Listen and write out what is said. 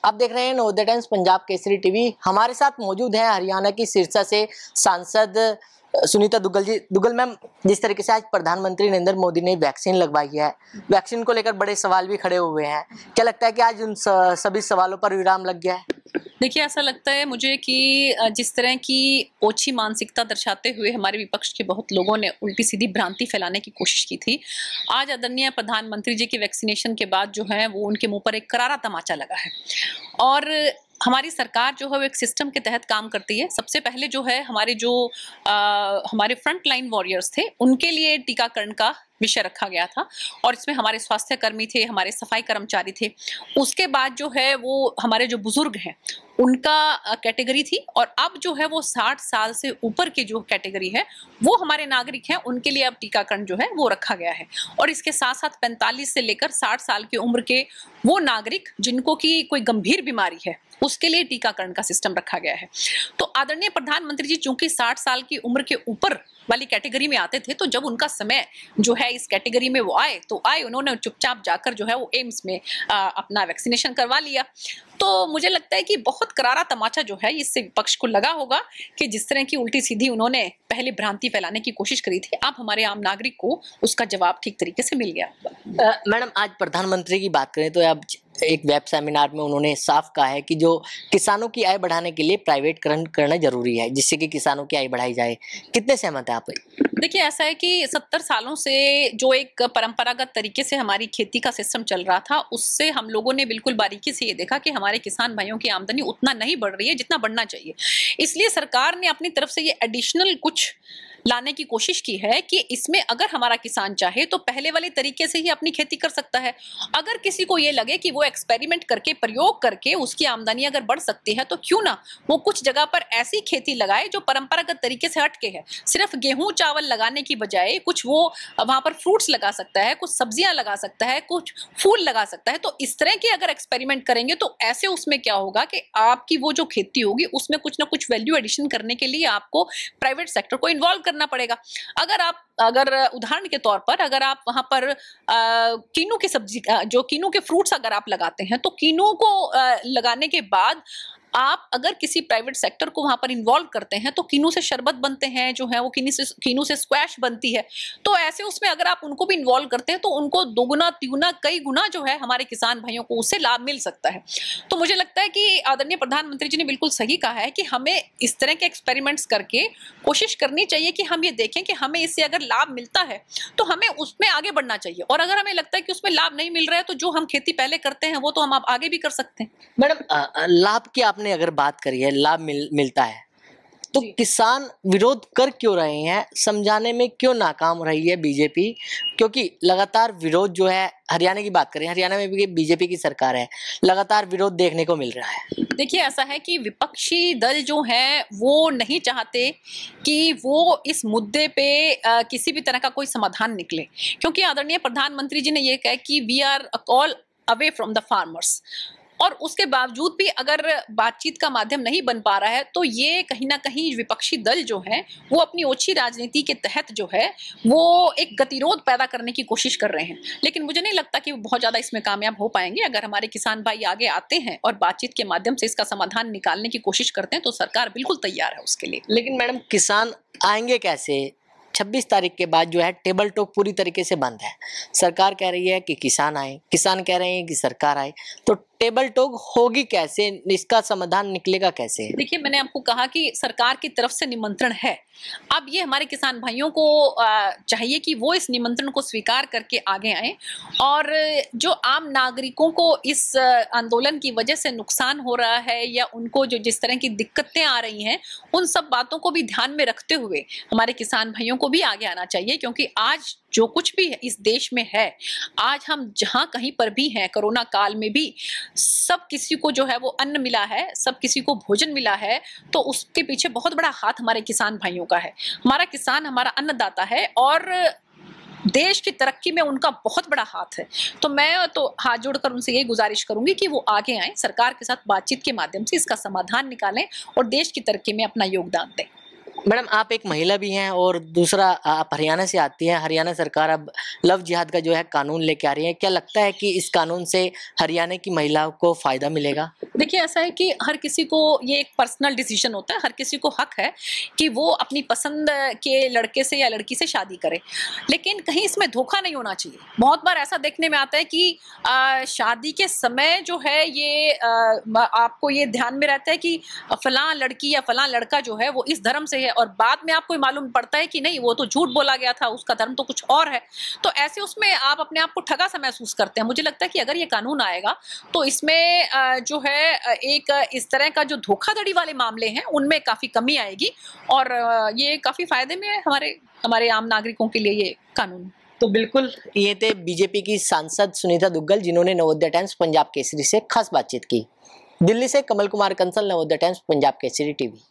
आप देख रहे हैं नवोदय टाइम्स पंजाब केसरी टीवी। हमारे साथ मौजूद हैं हरियाणा की सिरसा से सांसद सुनीता दुग्गल जी। दुग्गल मैम, जिस तरीके से आज प्रधानमंत्री नरेंद्र मोदी ने वैक्सीन लगवाई है, वैक्सीन को लेकर बड़े सवाल भी खड़े हुए हैं, क्या लगता है कि आज उन सभी सवालों पर विराम लग गया है? देखिए, ऐसा लगता है मुझे कि जिस तरह की ओछी मानसिकता दर्शाते हुए हमारे विपक्ष के बहुत लोगों ने उल्टी सीधी भ्रांति फैलाने की कोशिश की थी, आज आदरणीय प्रधानमंत्री जी के वैक्सीनेशन के बाद जो है वो उनके मुंह पर एक करारा तमाचा लगा है। और हमारी सरकार जो है वो एक सिस्टम के तहत काम करती है। सबसे पहले जो है हमारे फ्रंट लाइन वॉरियर्स थे, उनके लिए टीकाकरण का विषय रखा गया था और इसमें हमारे स्वास्थ्य कर्मी थे, हमारे सफाई कर्मचारी थे। उसके बाद जो है वो हमारे जो बुजुर्ग हैं उनका कैटेगरी थी, और अब जो है वो 60 साल से ऊपर की जो कैटेगरी है वो हमारे नागरिक हैं, उनके लिए अब टीकाकरण जो है वो रखा गया है। और इसके साथ साथ 45 से लेकर 60 साल की उम्र के वो नागरिक जिनको की कोई गंभीर बीमारी है उसके लिए टीकाकरण का सिस्टम रखा गया है। तो आदरणीय प्रधानमंत्री जी चूंकि 60 साल की उम्र के ऊपर वाली कैटेगरी में आते थे, तो जब उनका समय जो है इस कैटेगरी में वो आए तो उन्होंने चुपचाप जाकर जो है वो एम्स में अपना वैक्सीनेशन करवा लिया। तो मुझे लगता है कि बहुत करारा तमाचा जो है इससे विपक्ष को लगा होगा कि जिस तरह की उल्टी सीधी उन्होंने पहले भ्रांति फैलाने की कोशिश करी थी, अब हमारे आम नागरिक को उसका जवाब ठीक तरीके से मिल गया। मैडम, आज प्रधानमंत्री की बात करें तो अब एक वेब सेमिनार में उन्होंने साफ कहा है कि जो किसानों की आय बढ़ाने के लिए प्राइवेटकरण करना जरूरी है, जिससे कि किसानों की आय बढ़ाई जाए। कितने सहमत हैं आप? देखिए, ऐसा है कि 70 सालों से जो एक परंपरागत तरीके से हमारी खेती का सिस्टम चल रहा था, उससे हम लोगों ने बिल्कुल बारीकी से ये देखा कि हमारे किसान भाइयों की आमदनी उतना नहीं बढ़ रही है जितना बढ़ना चाहिए। इसलिए सरकार ने अपनी तरफ से ये एडिशनल कुछ लाने की कोशिश की है कि इसमें अगर हमारा किसान चाहे तो पहले वाले तरीके से ही अपनी खेती कर सकता है। अगर किसी को ये लगे कि वो एक्सपेरिमेंट करके, प्रयोग करके उसकी आमदनी अगर बढ़ सकती है, तो क्यों ना वो कुछ जगह पर ऐसी खेती लगाए जो परंपरागत तरीके से हटके है। सिर्फ गेहूं चावल लगाने की बजाय कुछ वो वहां पर फ्रूट्स लगा सकता है, कुछ सब्जियां लगा सकता है, कुछ फूल लगा सकता है। तो इस तरह के अगर एक्सपेरिमेंट करेंगे तो ऐसे उसमें क्या होगा कि आपकी वो जो खेती होगी उसमें कुछ ना कुछ वैल्यू एडिशन करने के लिए आपको प्राइवेट सेक्टर को इन्वॉल्व करना पड़ेगा। अगर उदाहरण के तौर पर अगर आप वहां पर कीनू की सब्जी, जो कीनू के फ्रूट्स अगर आप लगाते हैं, तो कीनू को लगाने के बाद आप अगर किसी प्राइवेट सेक्टर को वहां पर इन्वॉल्व करते हैं तो कीनू से शरबत बनते हैं, जो है वो कीनू से स्क्वैश बनती है। तो ऐसे उसमें अगर आप उनको भी इन्वॉल्व करते हैं तो उनको दोगुना तिगुना कई गुना जो है हमारे किसान भाइयों को उससे लाभ मिल सकता है। तो मुझे लगता है कि आदरणीय प्रधानमंत्री जी ने बिल्कुल सही कहा है कि हमें इस तरह के एक्सपेरिमेंट्स करके कोशिश करनी चाहिए कि हम ये देखें कि हमें इससे अगर लाभ मिलता है तो हमें उसमें आगे बढ़ना चाहिए, और अगर हमें लगता है कि उसमें लाभ नहीं मिल रहा है तो जो हम खेती पहले करते हैं वो तो हम आगे भी कर सकते हैं। मैडम, लाभ की आपने अगर बात करी है, लाभ मिलता है तो किसान विरोध कर क्यों रहे हैं? समझाने में क्यों नाकाम रही है बीजेपी? क्योंकि लगातार विरोध जो है, हरियाणा की बात करें, हरियाणा में भी बीजेपी की सरकार है, लगातार विरोध देखने को मिल रहा है। देखिए, ऐसा है कि विपक्षी दल जो है वो नहीं चाहते कि वो इस मुद्दे पे किसी भी तरह का कोई समाधान निकले, क्योंकि आदरणीय प्रधानमंत्री जी ने ये कहा कि we are a call away from the farmers, और उसके बावजूद भी अगर बातचीत का माध्यम नहीं बन पा रहा है तो ये कहीं ना कहीं विपक्षी दल जो है वो अपनी ओछी राजनीति के तहत जो है वो एक गतिरोध पैदा करने की कोशिश कर रहे हैं। लेकिन मुझे नहीं लगता कि वो बहुत ज्यादा इसमें कामयाब हो पाएंगे। अगर हमारे किसान भाई आगे आते हैं और बातचीत के माध्यम से इसका समाधान निकालने की कोशिश करते हैं तो सरकार बिल्कुल तैयार है उसके लिए। लेकिन मैडम, किसान आएंगे कैसे? 26 तारीख के बाद जो है टेबल टॉक पूरी तरीके से बंद है। सरकार कह रही है कि किसान आए, किसान कह रहे हैं कि सरकार आए, तो टेबल टॉक होगी कैसे? इसका समाधान निकलेगा कैसे? देखिए, मैंने आपको कहा कि सरकार की तरफ से निमंत्रण है। अब ये हमारे किसान भाइयों को चाहिए कि वो इस निमंत्रण को स्वीकार करके आगे आए, और जो आम नागरिकों को इस आंदोलन की वजह से नुकसान हो रहा है या उनको जो जिस तरह की दिक्कतें आ रही हैं, उन सब बातों को भी ध्यान में रखते हुए हमारे किसान भाइयों को भी आगे आना चाहिए। क्योंकि आज जो कुछ भी इस देश में है, आज हम जहां कहीं पर भी हैं, कोरोना काल में भी सब किसी को जो है वो अन्न मिला है, सब किसी को भोजन मिला है, तो उसके पीछे बहुत बड़ा हाथ हमारे किसान भाइयों का है। हमारा किसान हमारा अन्नदाता है और देश की तरक्की में उनका बहुत बड़ा हाथ है। तो मैं तो हाथ जोड़कर उनसे ये गुजारिश करूंगी कि वो आगे आएं, सरकार के साथ बातचीत के माध्यम से इसका समाधान निकालें और देश की तरक्की में अपना योगदान दें। मैडम, आप एक महिला भी हैं और दूसरा आप हरियाणा से आती हैं। हरियाणा सरकार अब लव जिहाद का जो है कानून लेके आ रही है। क्या लगता है कि इस कानून से हरियाणा की महिलाओं को फायदा मिलेगा? देखिए, ऐसा है कि हर किसी को ये एक पर्सनल डिसीजन होता है, हर किसी को हक है कि वो अपनी पसंद के लड़के से या लड़की से शादी करे, लेकिन कहीं इसमें धोखा नहीं होना चाहिए। बहुत बार ऐसा देखने में आता है कि शादी के समय जो है ये आपको ये ध्यान में रहता है कि फलां लड़की या फलां लड़का जो है वो इस धर्म से है, और बाद में आपको मालूम पड़ता है कि नहीं, वो तो झूठ बोला गया था, उसका धर्म तो कुछ और है। तो ऐसे उसमें आप अपने आप को ठगा सा महसूस करते हैं। मुझे लगता है कि अगर ये कानून आएगा तो इसमें जो है एक इस तरह का जो धोखाधड़ी वाले मामले हैं उनमें काफी कमी आएगी, और ये काफी फायदे में है हमारे आम नागरिकों के लिए ये कानून। तो बिल्कुल ये थे बीजेपी की सांसद सुनीता दुग्गल, जिन्होंने नवोदय टाइम्स पंजाब केसरी से खास बातचीत की। दिल्ली से कमल कुमार कंसल, नवोदय टाइम्स पंजाब केसरी टीवी।